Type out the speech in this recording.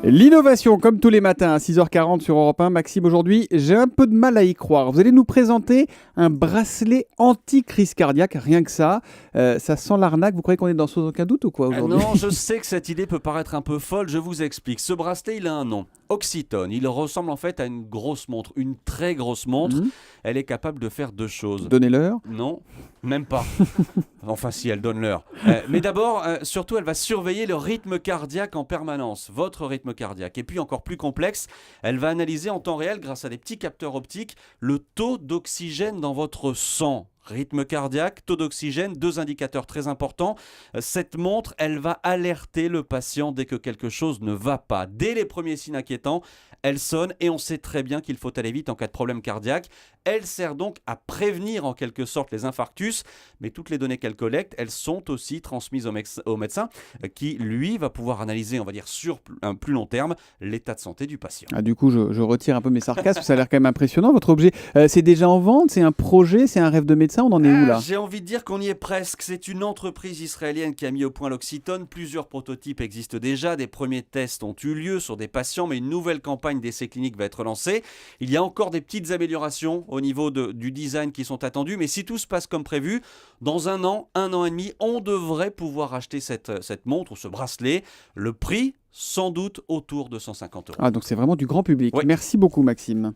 L'innovation, comme tous les matins à 6h40 sur Europe 1. Maxime, aujourd'hui, j'ai un peu de mal à y croire. Vous allez nous présenter un bracelet anti-crise cardiaque, rien que ça. Ça sent l'arnaque. Vous croyez qu'on est dans sans aucun doute ou quoi aujourd'hui? Non, je sais que cette idée peut paraître un peu folle, je vous explique. Ce bracelet, il a un nom, Oxytone. Il ressemble en fait à une grosse montre, une très grosse montre. Elle est capable de faire deux choses. Donnez l'heure. Non, même pas. Enfin si, elle donne l'heure. Mais d'abord, surtout, elle va surveiller le rythme cardiaque en permanence, votre rythme cardiaque. Et puis encore plus complexe, elle va analyser en temps réel, grâce à des petits capteurs optiques, le taux d'oxygène dans votre sang. Rythme cardiaque, taux d'oxygène, deux indicateurs très importants. Cette montre, elle va alerter le patient dès que quelque chose ne va pas. Dès les premiers signes inquiétants, elle sonne et on sait très bien qu'il faut aller vite en cas de problème cardiaque. Elle sert donc à prévenir en quelque sorte les infarctus, mais toutes les données qu'elle collecte, elles sont aussi transmises au médecin qui, lui, va pouvoir analyser, on va dire, sur un plus long terme, l'état de santé du patient. Ah, du coup, je retire un peu mes sarcasmes. Ça a l'air quand même impressionnant, votre objet. C'est déjà en vente? C'est un projet? C'est un rêve de médecin? On en est où là? J'ai envie de dire qu'on y est presque. C'est une entreprise israélienne qui a mis au point l'Oxytone. Plusieurs prototypes existent déjà. Des premiers tests ont eu lieu sur des patients, mais une nouvelle campagne d'essais cliniques va être lancée. Il y a encore des petites améliorations au niveau du design qui sont attendues, mais si tout se passe comme prévu, dans un an et demi, on devrait pouvoir acheter cette montre ou ce bracelet. Le prix, sans doute autour de 150 €. Ah, donc c'est vraiment du grand public. Oui. Merci beaucoup, Maxime.